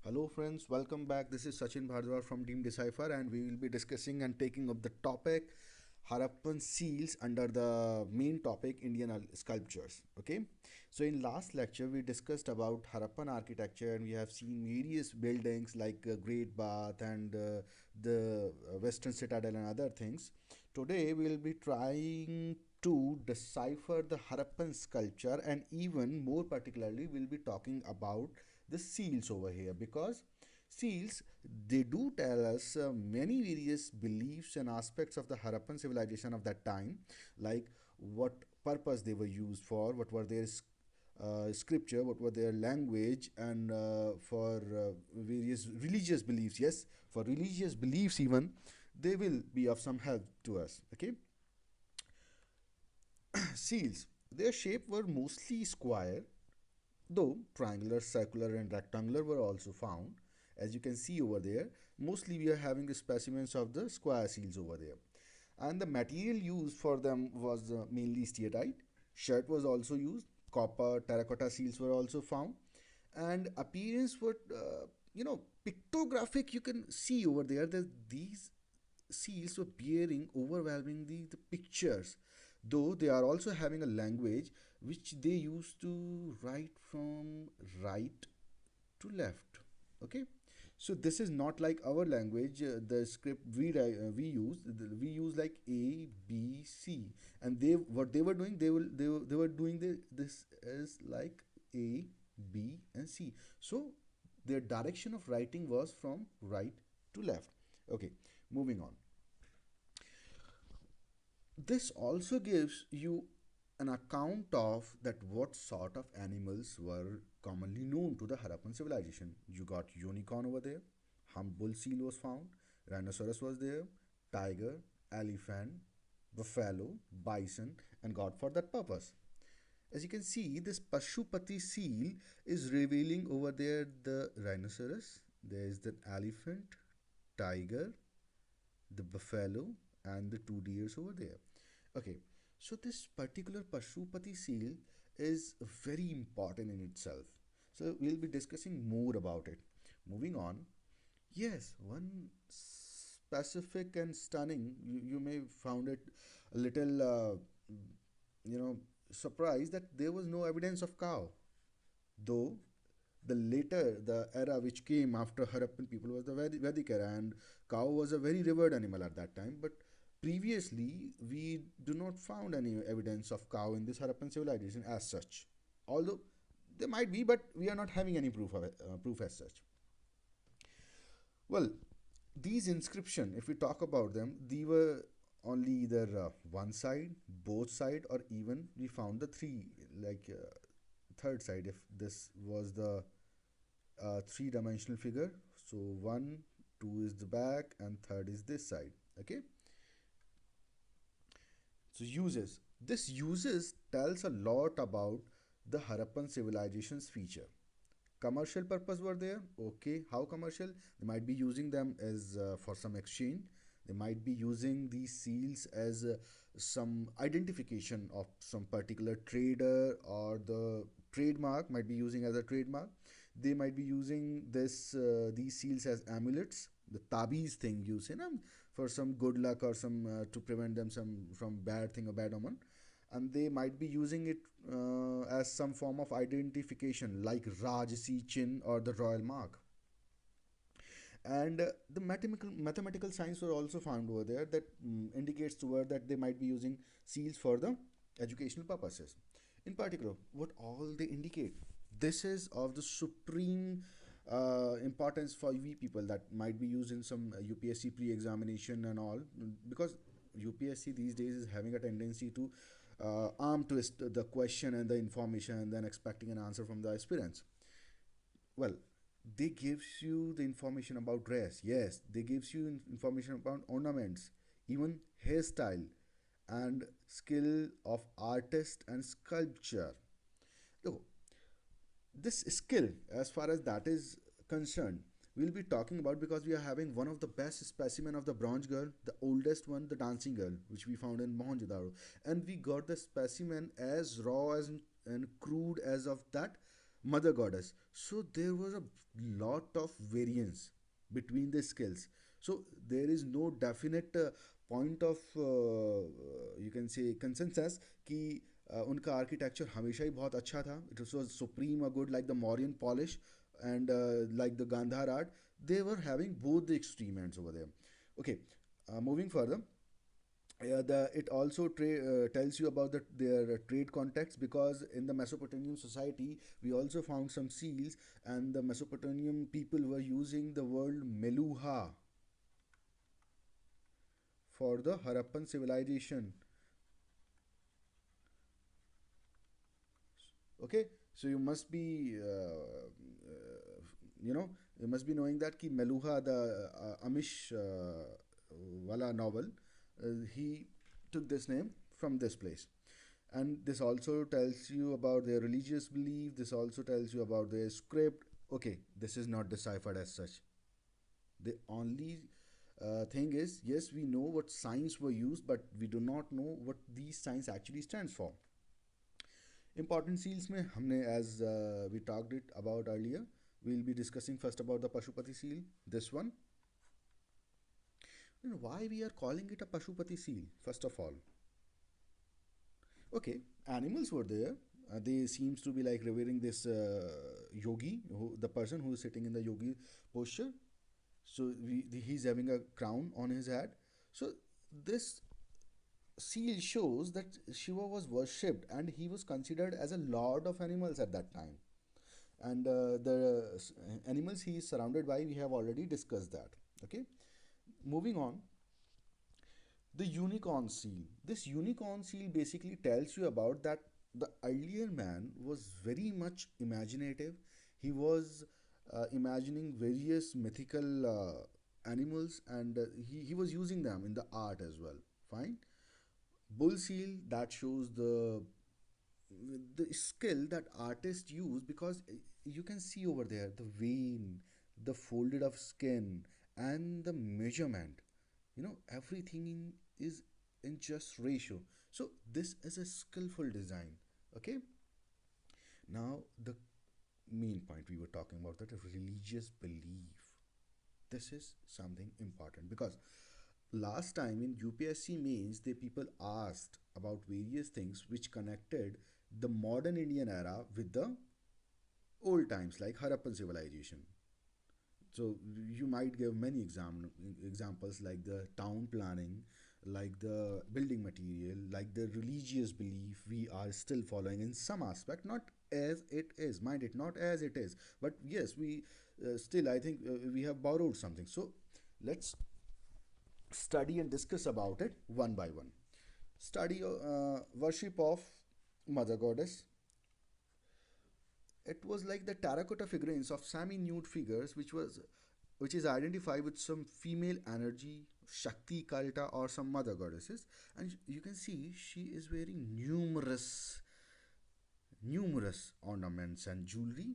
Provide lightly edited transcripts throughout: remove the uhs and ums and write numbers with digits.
Hello friends, welcome back. This is Sachin Bhardwaj from Team Decipher and we will be discussing and taking up the topic Harappan seals under the main topic Indian sculptures. Okay, so in last lecture we discussed about Harappan architecture and we have seen various buildings like Great Bath and the Western Citadel and other things. Today we will be trying to decipher the Harappan sculpture and even more particularly we'll be talking about the seals over here because seals they do tell us many various beliefs and aspects of the Harappan civilization of that time, like what purpose they were used for, what were their scripture, what were their language, and for various religious beliefs. Yes, for religious beliefs even they will be of some help to us. Okay, seals. Their shape were mostly square, though triangular, circular, and rectangular were also found. As you can see over there, mostly we are having the specimens of the square seals over there. And the material used for them was mainly steatite. Shirt was also used. Copper, terracotta seals were also found. And appearance were, pictographic. You can see over there that these seals were bearing overwhelmingly the pictures, though they are also having a language which they used to write from right to left. Okay, so this is not like our language, the script we use like A B C, and they what they were doing, they were doing this as like A B and C. So their direction of writing was from right to left. Okay, moving on. This also gives you an account of that what sort of animals were commonly known to the Harappan civilization. You got unicorn over there, hump-bull seal was found, rhinoceros was there, tiger, elephant, buffalo, bison, and god for that purpose. As you can see, this Pashupati seal is revealing over there the rhinoceros, there is the elephant, tiger, the buffalo, and the two deers over there. Okay, so this particular Pashupati seal is very important in itself. So we'll be discussing more about it. Moving on, yes, one specific and stunning, you may found it a little, you know, surprised that there was no evidence of cow, though the era which came after Harappan people was the Vedic era, and cow was a very revered animal at that time. But previously, we do not found any evidence of cow in this Harappan civilization as such. Although there might be, but we are not having any proof of it, proof as such. Well, these inscription, if we talk about them, they were only either one side, both side, or even we found the three, like third side. If this was the three-dimensional figure, so one, two is the back, and third is this side. Okay, so uses. This uses tells a lot about the Harappan civilization's feature. Commercial purpose were there. Okay, how commercial? They might be using them as for some exchange. They might be using these seals as some identification of some particular trader, or the trademark might be using as a trademark. They might be using these seals as amulets, the tabiz thing you say, na, for some good luck or some to prevent them some from bad thing or bad omen, and they might be using it as some form of identification like Rajasi Chin or the royal mark. And the mathematical signs were also found over there that indicates toward that they might be using seals for the educational purposes. In particular, what all they indicate, this is of the supreme importance for we people that might be used in some UPSC pre-examination and all, because UPSC these days is having a tendency to arm twist the question and the information and then expecting an answer from the aspirants. Well, they gives you the information about dress, yes, they gives you information about ornaments, even hairstyle and skill of artist and sculpture. Look, this skill as far as that is concerned, we'll be talking about because we are having one of the best specimen of the bronze girl, the oldest one, the dancing girl, which we found in Mohenjo-daro, and we got the specimen as raw as and crude as of that mother goddess. So there was a lot of variance between the skills. So there is no definite point of you can say consensus कि उनका architecture हमेशा ही बहुत अच्छा था. It was supreme or good like the Mauryan polish and like the Gandhar art. They were having both the extreme ends over there. Okay, moving further, it also tells you about their trade contacts, because in the Mesopotamian society we also found some seals, and the Mesopotamian people were using the word Meluha for the Harappan civilization. Okay, so you must be you know you must be knowing that ki Meluha, the Amish wala novel, he took this name from this place. And this also tells you about their religious belief, this also tells you about their script. Okay, this is not deciphered as such. The only thing is, yes, we know what signs were used, but we do not know what these signs actually stands for. Important seals में हमने, as we talked it about earlier, we'll be discussing first about the Pashupati seal, this one. You know, why we are calling it a Pashupati seal, first of all? Okay, animals were there. They seems to be like revering this yogi, the person who is sitting in the yogi posture. So he's having a crown on his head. So this seal shows that Shiva was worshipped and he was considered as a lord of animals at that time. And the animals he is surrounded by, we have already discussed that. Okay, moving on, the unicorn seal. This unicorn seal basically tells you about that the earlier man was very much imaginative. He was imagining various mythical animals, and he was using them in the art as well. Fine. Bull seal, that shows the skill that artists use, because you can see over there the vein, the folded of skin, and the measurement. Everything is in just ratio. So this is a skillful design. Okay, now the main point we were talking about, that religious belief. This is something important, because last time in UPSC mains, the people asked about various things which connected the modern Indian era with the old times, like Harappan civilization. So you might give many examples, like the town planning, like the building material, like the religious belief we are still following in some aspect, not as it is, mind it, not as it is, but yes, we still, I think we have borrowed something. So let's study and discuss about it one by one. Study worship of Mother Goddess. It was like the terracotta figurines of semi-nude figures, which is identified with some female energy, Shakti Kalta, or some mother goddesses. And you can see she is wearing numerous ornaments and jewelry,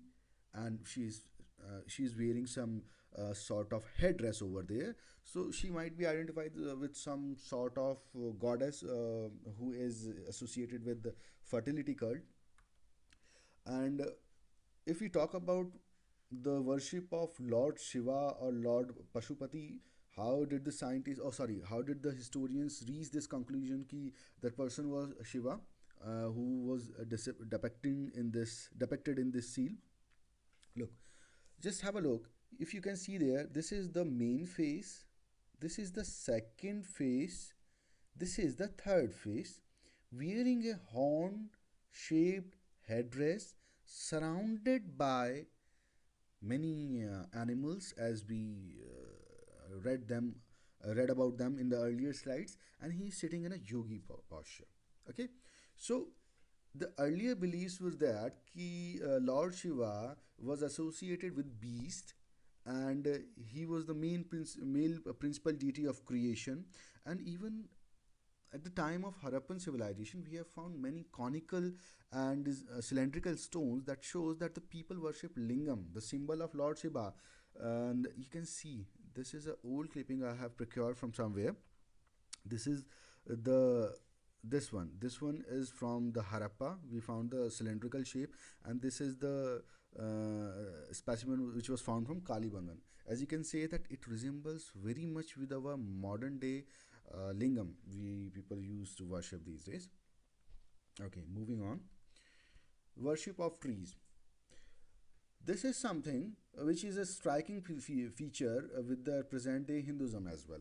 and she's wearing some sort of headdress over there. So she might be identified with some sort of goddess who is associated with the fertility cult. And if we talk about the worship of Lord Shiva or Lord Pashupati, how did the scientists, oh sorry, how did the historians reach this conclusion ki that person was Shiva, who was depicted in this seal? Look, just have a look. If you can see there, this is the main face, this is the second face, this is the third face, wearing a horn shaped headdress, surrounded by many animals, as we read about them in the earlier slides, and he is sitting in a yogi posture. Okay, so the earlier beliefs was that Lord Shiva was associated with beast, and he was the male principal deity of creation. And even at the time of Harappan civilization, we have found many conical and cylindrical stones that shows that the people worship Lingam, the symbol of Lord Shiva. And you can see this is an old clipping I have procured from somewhere. This is the this one is from the Harappa. We found the cylindrical shape, and this is the specimen which was found from Kalibangan. As you can say that it resembles very much with our modern day lingam we people use to worship these days. Okay, moving on. Worship of trees. This is something which is a striking feature with the present day Hinduism as well.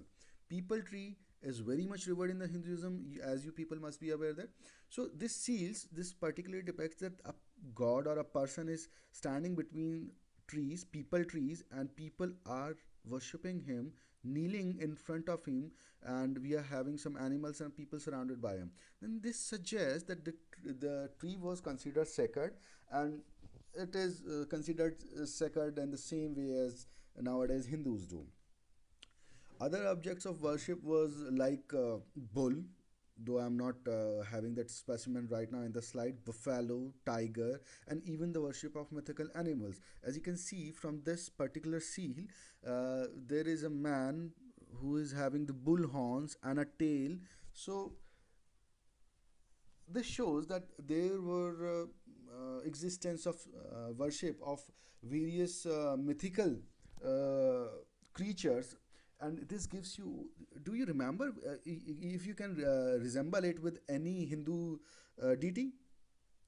People tree is very much revered in the Hinduism, as you people must be aware that. So this seals, this particularly depicts that a god or a person is standing between trees, people trees, and people are worshipping him, kneeling in front of him, and we are having some animals and people surrounded by him. Then this suggests that the tree was considered sacred, and it is considered sacred in the same way as nowadays Hindus do. Other objects of worship was like bull, though I'm not having that specimen right now in the slide, buffalo, tiger, and even the worship of mythical animals. As you can see from this particular seal, there is a man who is having the bull horns and a tail. So this shows that there were existence of worship of various mythical uh, creatures, and this gives you, do you remember if you can resemble it with any Hindu deity?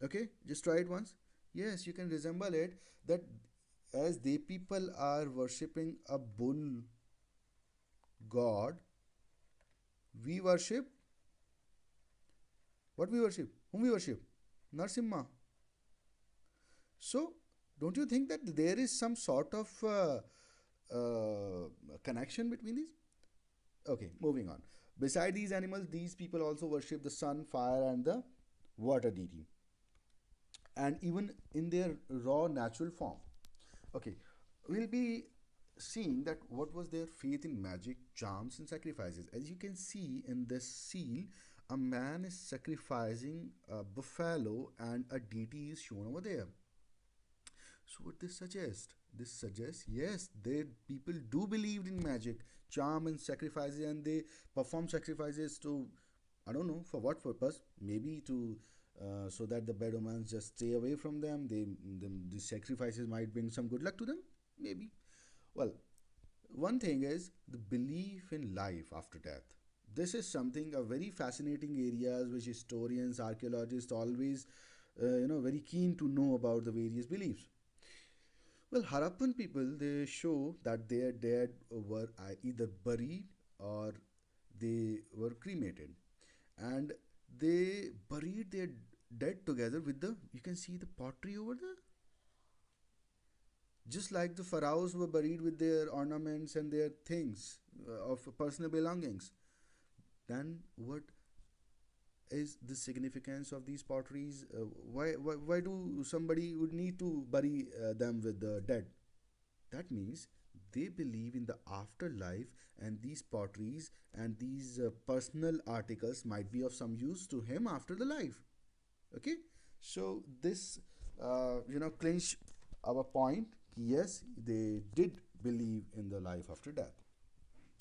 Okay, just try it once. Yes, you can resemble it, that as they people are worshipping a bull god, we worship, what we worship, whom we worship, Narsimha. So, don't you think that there is some sort of connection between these? Okay, moving on. Beside these animals, these people also worship the sun, fire, and the water deity, and even in their raw natural form. Okay, we'll be seeing that what was their faith in magic, charms, and sacrifices. As you can see in this seal, a man is sacrificing a buffalo, and a deity is shown over there. So what this suggests? This suggests yes, they people do believe in magic, charm, and sacrifices, and they perform sacrifices to, I don't know for what purpose. Maybe to so that the bad omens just stay away from them. The sacrifices might bring some good luck to them. Maybe. Well, one thing is the belief in life after death. This is something a very fascinating areas which historians, archaeologists always very keen to know about the various beliefs. Well, Harappan people, they show that their dead were either buried or they were cremated, and they buried their dead together with the, you can see the pottery over there, just like the pharaohs were buried with their ornaments and their things of personal belongings. Then what is the significance of these potteries? Why do somebody would need to bury them with the dead? That means they believe in the afterlife, and these potteries and these personal articles might be of some use to him after the life. Okay, so this clinch our point. Yes, they did believe in the life after death.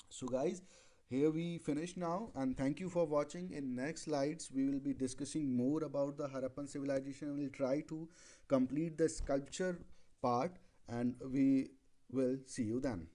So guys, here we finish now, and thank you for watching. In next slides we will be discussing more about the Harappan civilization. We'll try to complete the sculpture part, and we will see you then.